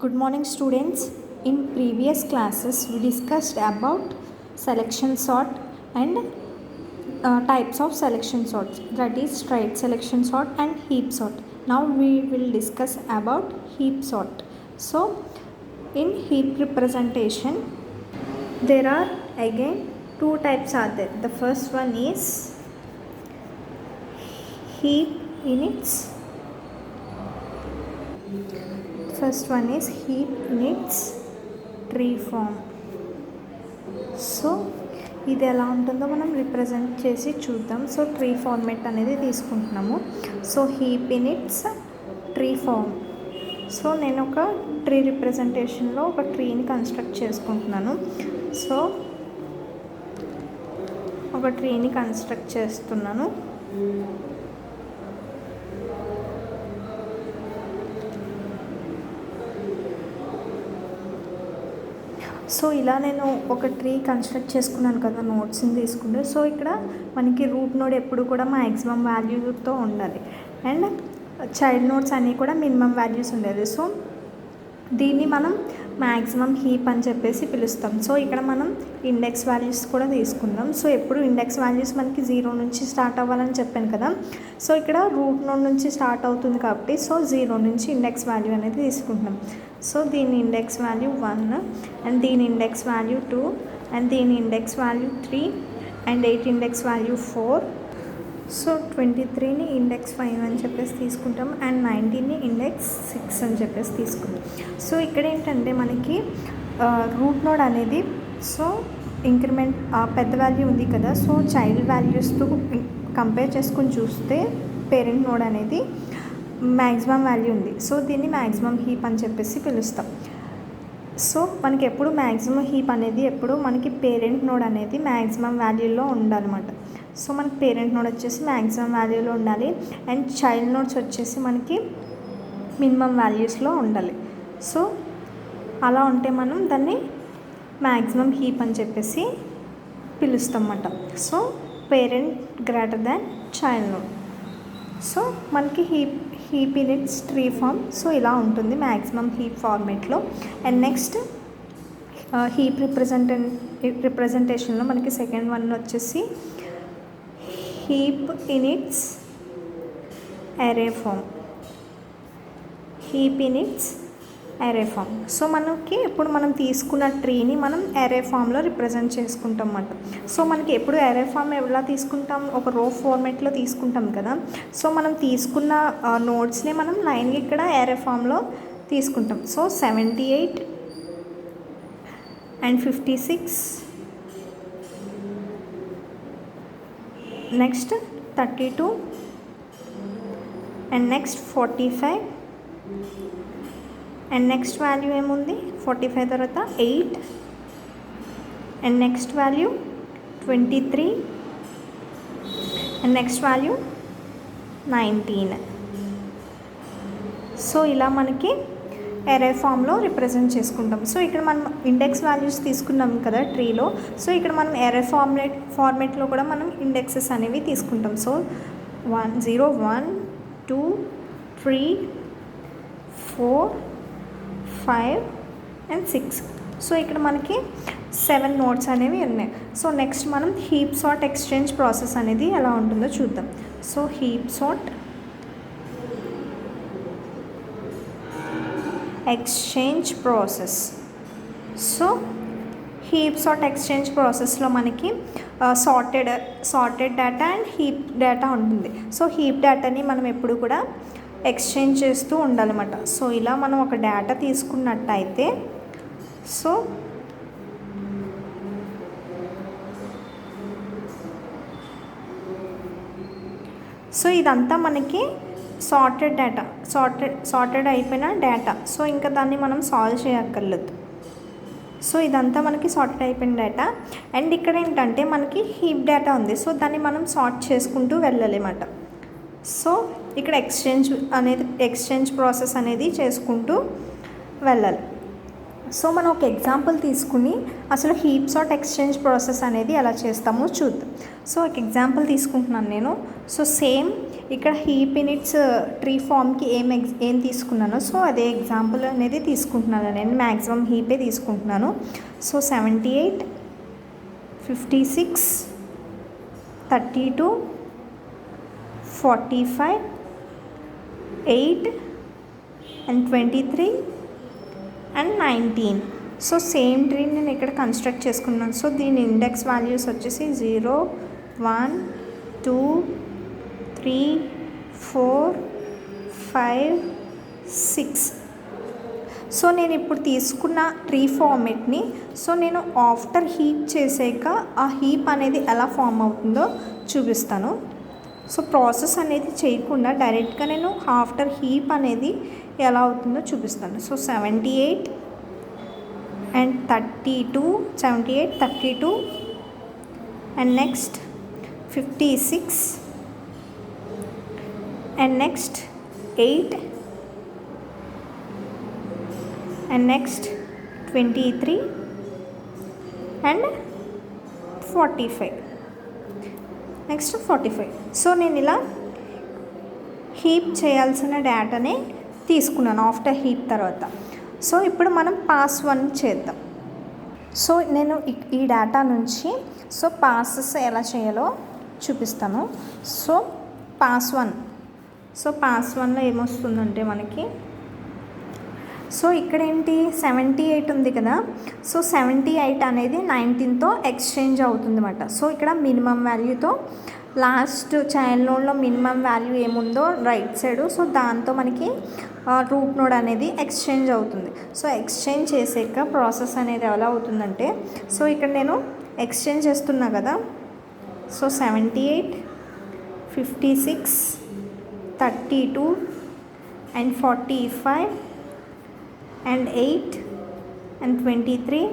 Good morning, students. In previous classes we discussed about selection sort and types of selection sorts, that is straight selection sort and heap sort. Now we will discuss about heap sort. So in heap representation there are again two types are there. The first one is heap units. First one is heap in its tree form. So ఇది ఎలా ఉంటుందో మనం represent చేసి చూద్దాం. So tree format అనేది తీసుకుంటున్నాము. So heap in its tree form. So నేను ఒక ట్రీ రిప్రజెంటేషన్లో ఒక ట్రీని కన్స్ట్రక్ట్ చేసుకుంటున్నాను. సో ఒక ట్రీని కన్స్ట్రక్ట్ చేస్తున్నాను. సో ఇలా నేను ఒక ట్రీ కన్స్ట్రక్ట్ చేసుకున్నాను కదా, నోట్స్ని తీసుకుంటే. సో ఇక్కడ మనకి రూట్ నోడ్ ఎప్పుడు కూడా మ్యాక్సిమం వాల్యూతో ఉండాలి అండ్ చైల్డ్ నోట్స్ అన్నీ కూడా మినిమం వాల్యూస్ ఉండేది. సో దీన్ని మనం మ్యాక్సిమం హీప్ అని చెప్పేసి పిలుస్తాం. సో ఇక్కడ మనం ఇండెక్స్ వాల్యూస్ కూడా తీసుకుందాం. సో ఎప్పుడు ఇండెక్స్ వాల్యూస్ మనకి 0 నుంచి స్టార్ట్ అవ్వాలని చెప్పాను కదా. సో ఇక్కడ రూట్ నోడ్ నుంచి స్టార్ట్ అవుతుంది కాబట్టి సో 0 నుంచి ఇండెక్స్ వాల్యూ అనేది తీసుకుంటున్నాం. సో దీని ఇండెక్స్ వాల్యూ 1 అండ్ దీని ఇండెక్స్ వాల్యూ 2 అండ్ దీని index value 3 and 8 index value 4. So 23ని ఇండెక్స్ 5 అని చెప్పేసి తీసుకుంటాం అండ్ 19ని ఇండెక్స్ 6 అని చెప్పేసి తీసుకుంటాం. సో ఇక్కడ ఏంటంటే మనకి రూట్ నోడ్ అనేది సో ఇంక్రిమెంట్ పెద్ద వాల్యూ ఉంది కదా. సో చైల్డ్ వాల్యూస్తో కంపేర్ చేసుకొని చూస్తే పేరెంట్ నోడ్ అనేది మ్యాక్సిమం వాల్యూ ఉంది. సో దీన్ని మ్యాక్సిమం హీప్ అని చెప్పేసి పిలుస్తాం. సో మనకి ఎప్పుడు మ్యాక్సిమం హీప్ అనేది ఎప్పుడు మనకి పేరెంట్ నోడ్ అనేది మ్యాక్సిమం వాల్యూలో ఉండాలన్నమాట. సో మనకి పేరెంట్ నోడ్ వచ్చేసి మ్యాక్సిమం వాల్యూలో ఉండాలి అండ్ చైల్డ్ నోడ్స్ వచ్చేసి మనకి మినిమం వాల్యూస్లో ఉండాలి. సో అలా ఉంటే మనం దాన్ని మ్యాక్సిమం హీప్ అని చెప్పేసి పిలుస్తాం అన్నమాట. So parent greater than child node. So మనకి heap in its tree form. So ఇలా ఉంటుంది మ్యాక్సిమం హీప్ ఫార్మేట్లో. అండ్ నెక్స్ట్ హీప్ రిప్రజెంటేషన్లో మనకి సెకండ్ వన్ వచ్చేసి heap in its array form. Heap in its array form. So మనకి ఇప్పుడు మనం తీసుకున్న ట్రీని మనం అరే ఫామ్లో రిప్రజెంట్ చేసుకుంటాం అన్నమాట. సో మనకి ఎప్పుడు అరే ఫామ్ ఎలా తీసుకుంటాం, ఒక రో ఫార్మేట్లో తీసుకుంటాం కదా. సో మనం తీసుకున్న నోట్స్ని మనం లైన్గా ఇక్కడ అరే ఫామ్లో తీసుకుంటాం. So 78 and 56 next 32 and next 45 and next value ఏముంది 45 తర్వాత 8 and next value 23 and next value 19. So ఇలా మనకి అరే ఫామ్లో రిప్రజెంట్ చేసుకుంటాం. సో ఇక్కడ మనం ఇండెక్స్ వాల్యూస్ తీసుకున్నాం కదా ట్రీలో. సో ఇక్కడ మనం అరే ఫార్మేట్లో కూడా మనం ఇండెక్సెస్ అనేవి తీసుకుంటాం. So 0 1 2 3 4 5 and 6. సో ఇక్కడ మనకి 7 నోట్స్ అనేవి ఉన్నాయి. సో నెక్స్ట్ మనం హీప్ సార్ట్ ఎక్స్చేంజ్ ప్రాసెస్ అనేది ఎలా ఉంటుందో చూద్దాం. So heap sort exchange process. So heap sort exchange ప్రాసెస్లో మనకి sorted data and heap data ఉంటుంది. సో హీప్ డేటాని మనం ఎప్పుడు కూడా ఎక్స్చేంజ్ చేస్తూ ఉండాలన్నమాట. సో ఇలా మనం ఒక డేటా తీసుకున్నట్టయితే సో ఇదంతా మనకి సార్టెడ్ డేటా, సార్టెడ్ అయిపోయిన డేటా. సో ఇంకా దాన్ని మనం సాల్వ్ చేయక్కర్లేదు. సో ఇదంతా మనకి సార్టెడ్ అయిపోయిన డేటా అండ్ ఇక్కడ ఏంటంటే మనకి హీప్ డేటా ఉంది. సో దాన్ని మనం సార్ట్ చేసుకుంటూ వెళ్ళాలి అన్నమాట. సో ఇక్కడ ఎక్స్చేంజ్ ప్రాసెస్ అనేది చేసుకుంటూ వెళ్ళాలి. సో మనం ఒక ఎగ్జాంపుల్ తీసుకుని అసలు హీప్ సార్ట్ ఎక్స్చేంజ్ ప్రాసెస్ అనేది ఎలా చేస్తామో చూద్దాం. సో ఒక ఎగ్జాంపుల్ తీసుకుంటున్నాను నేను. సో సేమ్ ఇక్కడ హీప్ యూనిట్స్ ట్రీ ఫామ్కి ఏం తీసుకున్నానో సో అదే ఎగ్జాంపుల్ అనేది తీసుకుంటున్నాను నేను. మ్యాక్సిమం హీపే తీసుకుంటున్నాను. So 78, 56, 32, 45, 8 and 23 and 19. So same ట్రీని నేను ఇక్కడ కన్స్ట్రక్ట్ చేసుకున్నాను. సో దీని ఇండెక్స్ వాల్యూస్ వచ్చేసి 0, 1, 2, 3, 4, 5, 6. సో నేను ఇప్పుడు తీసుకున్న ట్రీ ఫార్మేట్ని సో నేను ఆఫ్టర్ హీప్ చేసాక ఆ హీప్ అనేది ఎలా ఫామ్ అవుతుందో చూపిస్తాను. సో ప్రాసెస్ అనేది చేయకుండా డైరెక్ట్గా నేను ఆఫ్టర్ హీప్ అనేది ఎలా అవుతుందో చూపిస్తాను. So 78 and 32, 78, 32 and next 56 and next 8 and next 23 and 45, next 45. So నేను ఇలా హీప్ చేయాల్సిన డేటాని తీసుకున్నాను ఆఫ్టర్ హీప్ తర్వాత. సో ఇప్పుడు మనం పాస్ 1 చేద్దాం. సో నేను ఈ డేటా నుంచి సో పాసెస్ ఎలా చేయాలో చూపిస్తాను. So pass 1. సో పాస్ 1లో ఏమొస్తుందంటే మనకి సో ఇక్కడ ఏంటి 78 ఉంది కదా. సో 78 అనేది 19తో ఎక్స్చేంజ్ అవుతుంది అన్నమాట. సో ఇక్కడ మినిమం వాల్యూతో లాస్ట్ చైల్డ్ నోడ్లో మినిమం వాల్యూ ఏముందో రైట్ సైడ్ సో దాంతో మనకి రూట్ నోడ్ అనేది ఎక్స్చేంజ్ అవుతుంది. సో ఎక్స్చేంజ్ చేసాక ప్రాసెస్ అనేది ఎలా అవుతుందంటే సో ఇక్కడ నేను ఎక్స్చేంజ్ చేస్తున్నా కదా. So 78, 56, 32 and 45 and 8 and 23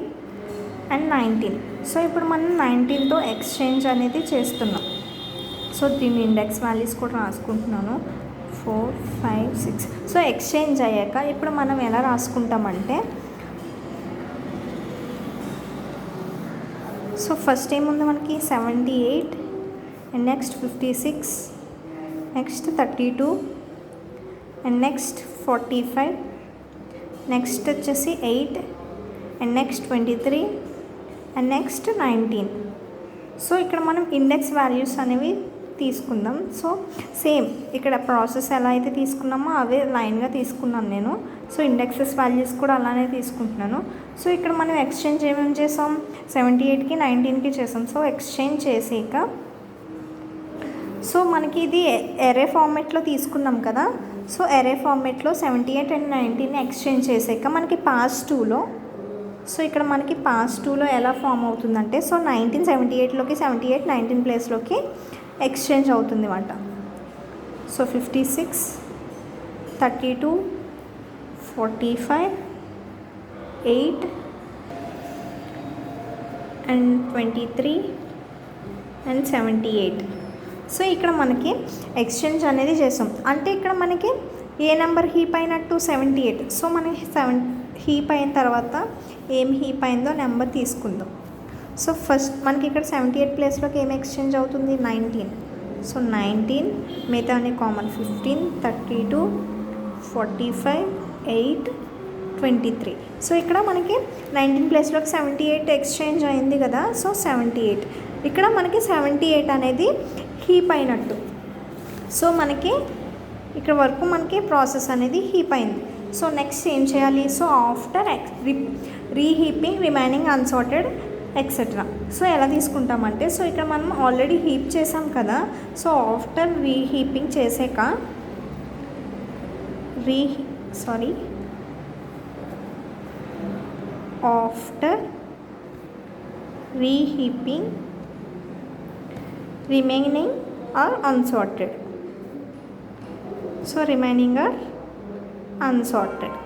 and 19. So ఇప్పుడు మనం 19తో ఎక్స్చేంజ్ అనేది చేస్తున్నాం. సో దీని ఇండెక్స్ వాల్యూస్ కూడా రాసుకుంటున్నాను 4, 5, 6. సో ఎక్స్చేంజ్ అయ్యాక ఇప్పుడు మనం ఎలా రాసుకుంటామంటే సో ఫస్ట్ ఏముంది మనకి 78 and next 56, next 32 and next 45, next వచ్చేసి 8 and next 23 and next 19. So ఇక్కడ మనం ఇండెక్స్ వాల్యూస్ అనేవి తీసుకుందాం. సో సేమ్ ఇక్కడ ప్రాసెస్ ఎలా అయితే తీసుకున్నామో అవే లైన్గా తీసుకున్నాను నేను. సో ఇండెక్సెస్ వాల్యూస్ కూడా అలానే తీసుకుంటున్నాను. సో ఇక్కడ మనం ఎక్స్చేంజ్ ఏమేమి చేసాం 78కి 19కి చేసాం. సో ఎక్స్చేంజ్ చేసాక సో మనకి ఇది ఎరే ఫార్మేట్లో తీసుకున్నాం కదా. సో ఎరే ఫార్మేట్లో 78 అండ్ 19ని ఎక్స్చేంజ్ చేసాక మనకి పాస్ 2లో సో ఇక్కడ మనకి పాస్ 2లో ఎలా ఫామ్ అవుతుందంటే సో 19 78లోకి 78 19 ప్లేస్లోకి ఎక్స్చేంజ్ అవుతుంది అన్నమాట. So 56, 32, 45, 8 and 23 and 78. సో ఇక్కడ మనకి ఎక్స్చేంజ్ అనేది చేసాం. అంటే ఇక్కడ మనకి ఏ నెంబర్ హీప్ అయినట్టు 78. సో మనకి హీప్ అయిన తర్వాత ఏం హీప్ అయిందో నెంబర్ తీసుకుందాం. సో ఫస్ట్ మనకి ఇక్కడ 78 ప్లేస్లోకి ఏం ఎక్స్చేంజ్ అవుతుంది 19. సో 19 మిగతా అనే కామన్ 15, 32, 45, 8, 23. సో ఇక్కడ మనకి 19 ప్లేస్లోకి 78 ఎక్స్చేంజ్ అయింది కదా. సో 78 ఇక్కడ మనకి 78 అనేది హీప్ అయినట్టు. సో మనకి ఇక్కడ వరకు మనకి ప్రాసెస్ అనేది హీప్ అయింది. సో నెక్స్ట్ ఏం చేయాలి so after reheaping remaining unsorted etcetera. So ఎలా తీసుకుంటామంటే సో ఇక్కడ మనం ఆల్రెడీ హీప్ చేసాం కదా. సో ఆఫ్టర్ రీహీపింగ్ చేసాక after reheaping remaining or unsorted. So remaining or unsorted.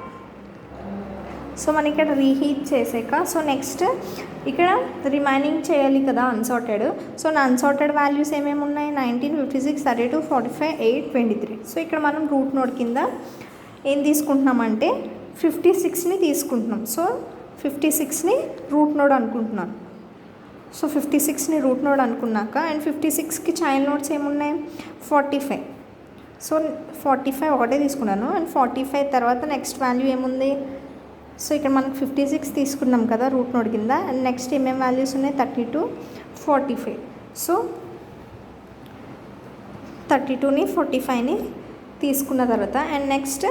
So మనం ఇక్కడ రీహీట్ చేసాక సో నెక్స్ట్ ఇక్కడ రిమైనింగ్ చేయాలి కదా అన్సార్టెడ్. సో నా అన్సార్టెడ్ వాల్యూస్ ఏమేమి ఉన్నాయి 19, 56, 32, 45, 8, 23. సో ఇక్కడ మనం రూట్ నోడ్ కింద ఏం తీసుకుంటున్నామంటే 56ని తీసుకుంటున్నాం. సో 56ని రూట్ నోడ్ అనుకుంటున్నాను. సో 56ని రూట్ నోడ్ అనుకున్నాక అండ్ 56కి చైల్డ్ నోడ్స్ ఏమున్నాయి 45. సో 45 ఒకటే తీసుకున్నాను అండ్ 45 తర్వాత నెక్స్ట్ వాల్యూ ఏముంది. సో ఇక్కడ మనకు 56 తీసుకున్నాం కదా రూట్ నోడ్ కింద అండ్ నెక్స్ట్ ఏమేమి వాల్యూస్ ఉన్నాయి 32, 45. సో 32ని 45ని తీసుకున్న తర్వాత అండ్ నెక్స్ట్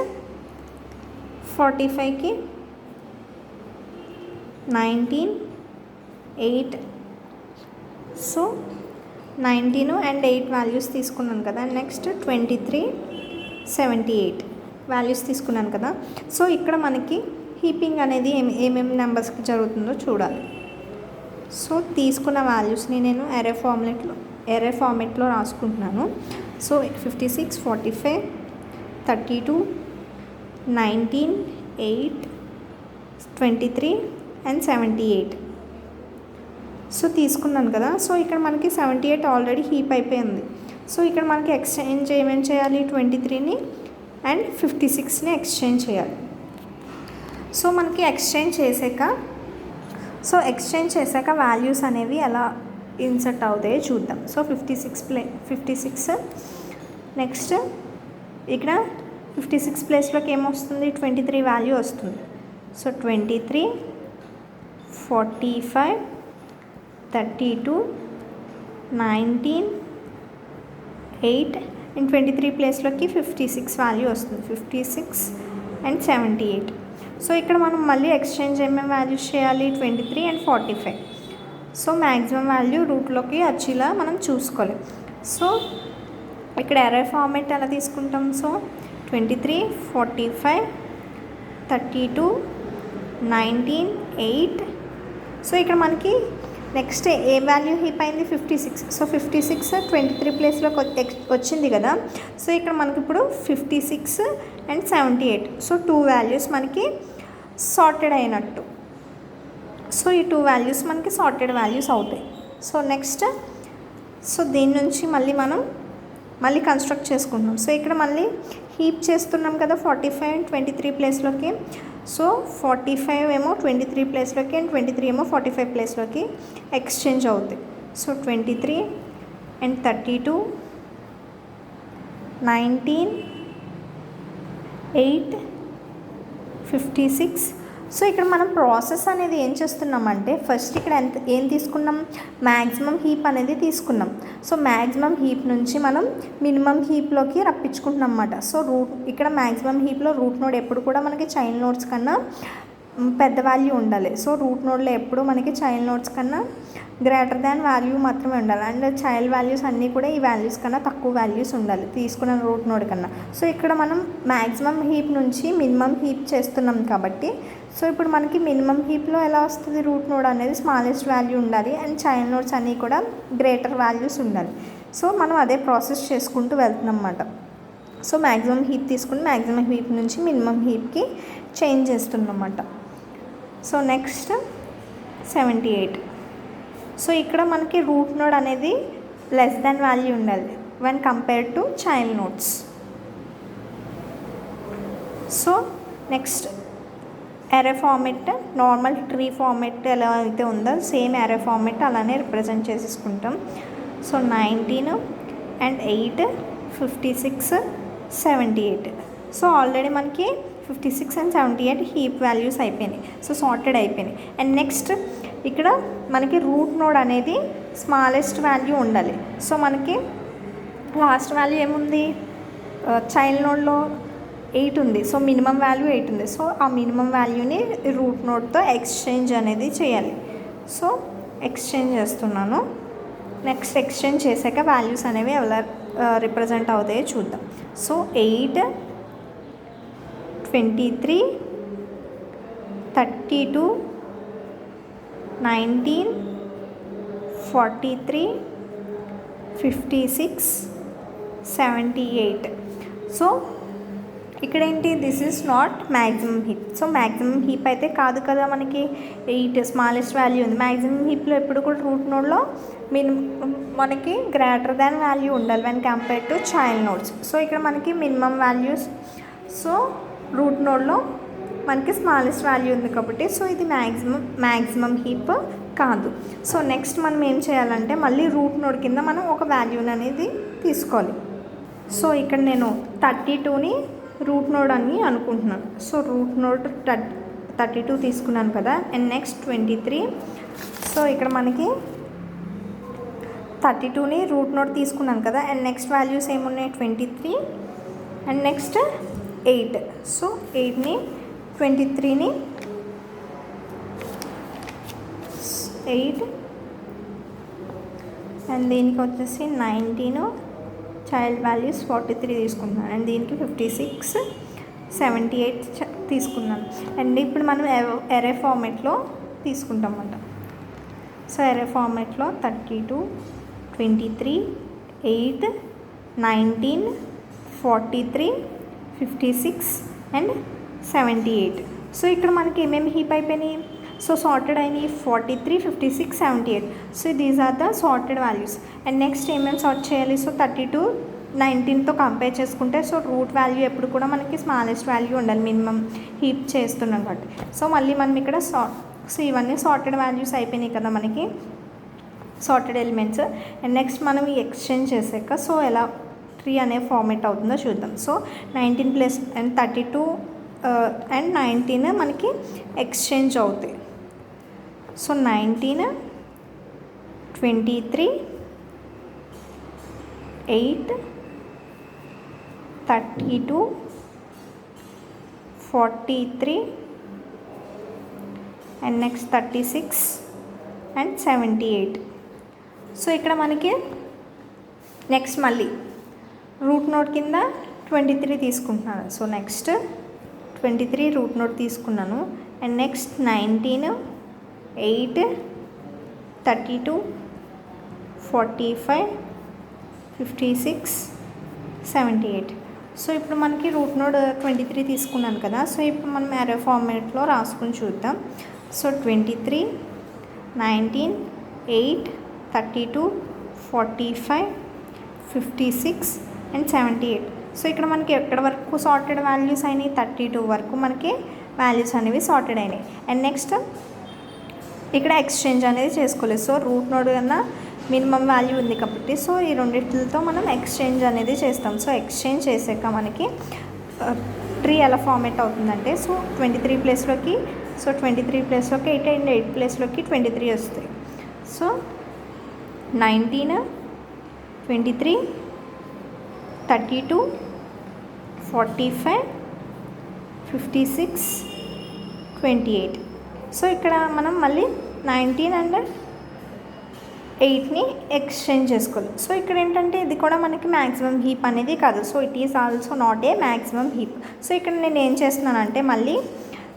45కి 19, 8. సో 19 అండ్ 8 వాల్యూస్ తీసుకున్నాను కదా నెక్స్ట్ 23, 78 వాల్యూస్ తీసుకున్నాను కదా. సో ఇక్కడ మనకి హీపింగ్ అనేది ఏమేమి నెంబర్స్కి జరుగుతుందో చూడాలి. సో తీసుకున్న వాల్యూస్ని నేను ఎరే ఫార్మెట్లో రాసుకుంటున్నాను. So 56, 45, 32, 19, 8, 23 and 78. సో తీసుకున్నాను కదా. సో ఇక్కడ మనకి 78 ఆల్రెడీ హీప్ అయిపోయింది. సో ఇక్కడ మనకి ఎక్స్చేంజ్ ఏమేమి చేయాలి 23ని అండ్ 56ని ఎక్స్చేంజ్ చేయాలి. సో మనకి ఎక్స్చేంజ్ చేసాక వాల్యూస్ అనేవి ఎలా ఇన్సర్ట్ అవుతాయో చూద్దాం. సో 56 నెక్స్ట్ ఇక్కడ 56 ప్లేస్లోకి ఏమొస్తుంది 23 వాల్యూ వస్తుంది. సో 23, 45, 32, 19, 8 అండ్ 23 ప్లేస్లోకి 56 వాల్యూ వస్తుంది 56 అండ్ 78. సో ఇక్కడ మనం మళ్ళీ ఎక్స్చేంజ్ ఏమేమి వాల్యూస్ చేయాలి 23 అండ్ 45. సో మ్యాక్సిమం వాల్యూ రూట్లోకి వచ్చేలా మనం చూసుకోవాలి. సో ఇక్కడ ఎరే ఫార్మేట్ ఎలా తీసుకుంటాం. సో 23, 45, 32, 19, 8. సో ఇక్కడ మనకి నెక్స్ట్ ఏ వాల్యూ హీప్ అయింది 56. సో 56 23 ప్లేస్లోకి వచ్చింది కదా. సో ఇక్కడ మనకి ఇప్పుడు 56 అండ్ 78. సో 2 వాల్యూస్ మనకి సార్టెడ్ అయినట్టు. సో ఈ 2 వాల్యూస్ మనకి సార్టెడ్ వాల్యూస్ అవుతాయి. సో నెక్స్ట్ దీని నుంచి మళ్ళీ కన్స్ట్రక్ట్ చేసుకుంటున్నాం. సో ఇక్కడ మళ్ళీ హీప్ చేస్తున్నాం కదా 45 అండ్ 23 ప్లేస్లోకి. సో 45 ఏమో 23 ప్లేస్లోకి అండ్ 23 ఏమో 45 ప్లేస్లోకి ఎక్స్చేంజ్ అవుతాయి. So 23 and 32, 19, 8, 56. సో ఇక్కడ మనం ప్రాసెస్ అనేది ఏం చేస్తున్నామంటే ఫస్ట్ ఇక్కడ ఏం తీసుకున్నాం మ్యాక్సిమం హీప్ అనేది తీసుకున్నాం. సో మ్యాక్సిమం హీప్ నుంచి మనం మినిమం హీప్లోకి రప్పించుకుంటున్నాం అన్నమాట. సో ఇక్కడ మ్యాక్సిమం హీప్లో రూట్ నోడ్ ఎప్పుడు కూడా మనకి చైల్డ్ నోడ్స్ కన్నా పెద్ద వాల్యూ ఉండాలి. సో రూట్ నోడ్లో ఎప్పుడు మనకి చైల్డ్ నోడ్స్ కన్నా గ్రేటర్ దాన్ వాల్యూ మాత్రమే ఉండాలి అండ్ చైల్డ్ వాల్యూస్ అన్నీ కూడా ఈ వాల్యూస్ కన్నా తక్కువ వాల్యూస్ ఉండాలి తీసుకున్న రూట్ నోడ్ కన్నా. సో ఇక్కడ మనం మ్యాక్సిమం హీప్ నుంచి మినిమం హీప్ చేస్తున్నాం కాబట్టి సో ఇప్పుడు మనకి మినిమం హీప్లో ఎలా వస్తుంది రూట్ నోడ్ అనేది స్మాలెస్ట్ వాల్యూ ఉండాలి అండ్ చైల్డ్ నోడ్స్ అన్నీ కూడా గ్రేటర్ వాల్యూస్ ఉండాలి. సో మనం అదే ప్రాసెస్ చేసుకుంటూ వెళ్తున్నాం అన్నమాట. సో మ్యాక్సిమం హీప్ తీసుకుని మ్యాక్సిమం హీప్ నుంచి మినిమం హీప్కి చేంజ్ చేస్తున్నాం అన్నమాట. So next 78. సో ఇక్కడ మనకి రూట్ నోడ్ అనేది లెస్ దాన్ వాల్యూ ఉండాలి when compared to child nodes. So next array format normal tree format ఎలా అయితే ఉందో సేమ్ ఎరే ఫార్మెట్ అలానే రిప్రజెంట్ చేసేసుకుంటాం. So 19 and 8, 56, 78. సో ఆల్రెడీ మనకి 56 అండ్ 78 హీప్ వాల్యూస్ అయిపోయినాయి. సో సార్టెడ్ అయిపోయినాయి అండ్ నెక్స్ట్ ఇక్కడ మనకి రూట్ నోడ్ అనేది స్మాలెస్ట్ వాల్యూ ఉండాలి. సో మనకి లాస్ట్ వాల్యూ ఏముంది చైల్డ్ నోడ్లో 8 ఉంది. సో మినిమం వాల్యూ 8 ఉంది. సో ఆ మినిమం వాల్యూని రూట్ నోడ్తో ఎక్స్చేంజ్ అనేది చేయాలి. సో ఎక్స్చేంజ్ చేస్తున్నాను. నెక్స్ట్ ఎక్స్చేంజ్ చేశాక వాల్యూస్ అనేవి ఎలా రిప్రజెంట్ అవుతాయో చూద్దాం. సో 8, 23, 32, 19, 43, 56, 78. సో ఇక్కడ ఏంటి this is not maximum heap. So maximum heap అయితే కాదు కదా మనకి 8 స్మాలెస్ట్ వాల్యూ ఉంది. మ్యాక్సిమం హీప్లో ఎప్పుడు కూడా రూట్ నోడ్లో మనకి గ్రేటర్ దాన్ వాల్యూ ఉండాలి when compare to child nodes. So ఇక్కడ మనకి మినిమం వాల్యూస్ సో రూట్ నోడ్లో మనకి స్మాలెస్ట్ వాల్యూ ఉంది కాబట్టి సో ఇది మ్యాక్సిమం హీప్ కాదు. సో నెక్స్ట్ మనం ఏం చేయాలంటే మళ్ళీ రూట్ నోడ్ కింద మనం ఒక వాల్యూని అనేది తీసుకోవాలి. సో ఇక్కడ నేను 32ని రూట్ నోడ్ అని అనుకుంటున్నాను. సో రూట్ నోడ్ 32 తీసుకున్నాను కదా. And next 23. సో ఇక్కడ మనకి 32ని రూట్ నోడ్ తీసుకున్నాను కదా. అండ్ నెక్స్ట్ వాల్యూస్ ఏమున్నాయి 23 అండ్ నెక్స్ట్ 8. సో 8ని 23ని 8 అండ్ దీనికి వచ్చేసి 19 చైల్డ్ వాల్యూస్ 43 తీసుకుంటున్నాను. అండ్ దీనికి 56 78 తీసుకున్నాను. అండ్ ఇప్పుడు మనం ఎరే ఫార్మేట్లో తీసుకుంటాం అన్నమాట. సో ఎరే ఫార్మేట్లో 32 23 8 19 43 56 అండ్ 78. సో ఇక్కడ మనకి ఏమేమి హీప్ అయిపోయినాయి, సో సార్టెడ్ అయినాయి 43 56 78. So these are the sorted values. And next ఏమేమి సార్ట్ చేయాలి, సో 32 19తో కంపేర్ చేసుకుంటే సో రూట్ వాల్యూ ఎప్పుడు కూడా మనకి స్మాలెస్ట్ వాల్యూ ఉండాలి మినిమం హీప్ చేస్తున్నాం కాబట్టి. సో మళ్ళీ మనం ఇక్కడ సో ఇవన్నీ సార్టెడ్ వాల్యూస్ అయిపోయినాయి కదా మనకి సార్టెడ్ ఎలిమెంట్స్. అండ్ నెక్స్ట్ మనం ఈ ఎక్స్చేంజ్ చేసాక సో ఎలా ట్రీ అనే ఫార్మేట్ అవుతుందో చూద్దాం. సో 19 ప్లస్ అండ్ 32 అండ్ 19 మనకి ఎక్స్చేంజ్ అవుతాయి. So 19 23 8 32 43 and next 36 and 78. So ఇక్కడ మనకి నెక్స్ట్ మళ్ళీ రూట్ నోడ్ కింద 23 తీసుకుంటున్నాను. సో నెక్స్ట్ 23 రూట్ నోడ్ తీసుకున్నాను. And next 19 8 32 45 56 78. సో ఇప్పుడు మనకి రూట్ నోడ్ 23 తీసుకున్నాను కదా. సో ఇప్పుడు మనం అరే ఫార్మేట్లో రాసుకుని చూద్దాం. So 23 19 8 32 45 56 and 78. సో ఇక్కడ మనకి ఎక్కడ వరకు సార్టెడ్ వాల్యూస్ అయినాయి 32 వరకు మనకి వాల్యూస్ అనేవి సార్టెడ్ అయినాయి. అండ్ నెక్స్ట్ ఇక్కడ ఎక్స్చేంజ్ అనేది చేసుకోలేదు. సో రూట్ నోడ్ కన్నా మినిమం వాల్యూ ఉంది కాబట్టి సో ఈ రెండింటితో మనం ఎక్స్చేంజ్ అనేది చేస్తాం. సో ఎక్స్చేంజ్ చేసాక మనకి ట్రీ ఎలా ఫార్మేట్ అవుతుందంటే సో 23 ప్లేస్లోకి సో 23 ప్లేస్లోకి 8 అండ్ 8 ప్లేస్లోకి 23 వస్తాయి. సో 19 23 32 45 56 28. సో ఇక్కడ మనం మళ్ళీ 19 అండ్ 8ని ఎక్స్చేంజ్ చేసుకోవాలి. సో ఇక్కడ ఏంటంటే ఇది కూడా మనకి మ్యాక్సిమం హీప్ అనేది కాదు. So it is also not a maximum heap. So ఇక్కడ నేను ఏం చేస్తున్నానంటే మళ్ళీ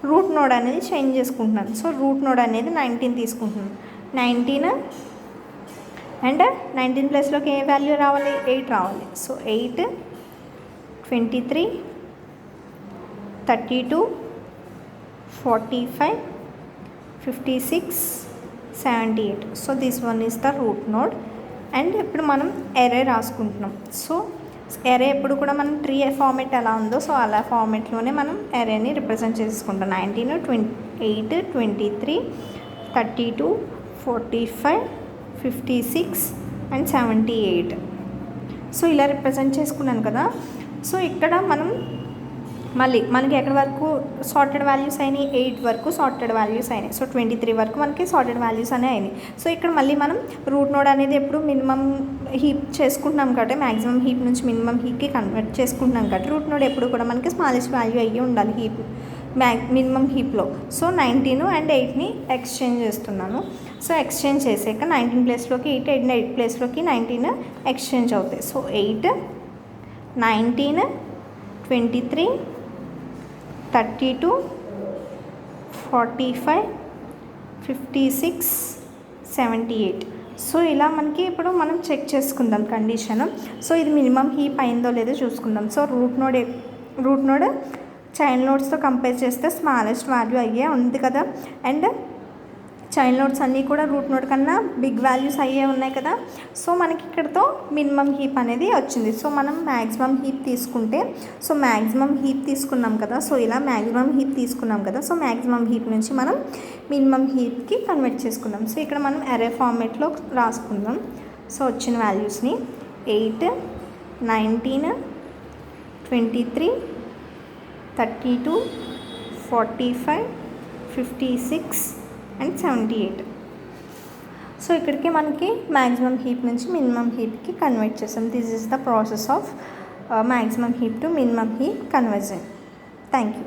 రూట్ నోడ్ అనేది చేంజ్ చేసుకుంటున్నాను. సో రూట్ నోడ్ అనేది 19 తీసుకుంటున్నాను. 19 అండ్ 19 ప్లస్లోకి ఏ వాల్యూ రావాలి 8 రావాలి. So 8 23 32 45 56 78. So this one is the root node. And ఇప్పుడు మనం ఎరే రాసుకుంటున్నాం. సో ఎరే ఎప్పుడు కూడా మనం ట్రీ ఫార్మేట్ ఎలా ఉందో సో అలా ఫార్మేట్లోనే మనం ఎరేని రిప్రజెంట్ చేసుకుంటాం. 19 28 23 32 45 56 అండ్ 78. సో ఇలా రిప్రజెంట్ చేసుకున్నాను కదా. సో ఇక్కడ మనం మళ్ళీ మనకి ఎక్కడి వరకు సార్టెడ్ వాల్యూస్ అయినాయి 8 వరకు సార్టెడ్ వాల్యూస్ అయినాయి. సో 23 వరకు మనకి సార్టెడ్ వాల్యూస్ అనేవి అయినాయి. సో ఇక్కడ మళ్ళీ మనం రూట్ నోడ్ అనేది ఎప్పుడు మినిమం హీప్ చేసుకుంటున్నాం కాబట్టి మ్యాక్సిమం హీప్ నుంచి మినిమం హీప్కి కన్వర్ట్ చేసుకుంటున్నాం కాబట్టి రూట్ నోడ్ ఎప్పుడు కూడా మనకి స్మాలెస్ట్ వాల్యూ అయ్యి ఉండాలి హీప్ మినిమం హీప్లో. సో 19 అండ్ 8ని ఎక్స్చేంజ్ చేస్తున్నాను. సో ఎక్స్చేంజ్ చేసాక 19 ప్లేస్లోకి 8 అండ్ 8 ప్లేస్లోకి 19 ఎక్స్చేంజ్ అవుతాయి. సో 8 19 23 32 45 56 78. సో ఇలా మనకి ఇప్పుడు మనం చెక్ చేసుకుందాం కండిషన్. సో ఇది మినిమం హీప్ అయిందో లేదో చూసుకుందాం. సో రూట్ నోడ్ చైల్డ్ నోడ్స్తో కంపేర్ చేస్తే స్మాలెస్ట్ వాల్యూ అయ్యే ఉంది కదా. అండ్ చైల్డ్ నోట్స్ అన్నీ కూడా రూట్ నోడ్ కన్నా బిగ్ వాల్యూస్ అయ్యే ఉన్నాయి కదా. సో మనకి ఇక్కడతో మినిమం హీప్ అనేది వచ్చింది. సో మనం మ్యాక్సిమం హీప్ తీసుకుంటే, సో మ్యాక్సిమం హీప్ తీసుకున్నాం కదా. సో ఇలా మ్యాక్సిమం హీప్ తీసుకున్నాం కదా. సో మ్యాక్సిమం హీప్ నుంచి మనం మినిమం హీప్కి కన్వర్ట్ చేసుకున్నాం. సో ఇక్కడ మనం అరే ఫార్మేట్లో రాసుకుందాం. సో వచ్చిన వాల్యూస్ని 8, 19, 23, 32, 45, 56 అండ్ 78. సో ఇక్కడికి మనకి మ్యాక్సిమం హీప్ నుంచి మినిమం హీప్కి కన్వర్ట్ చేసాం. This is the process of maximum heap to minimum heap conversion. Thank you.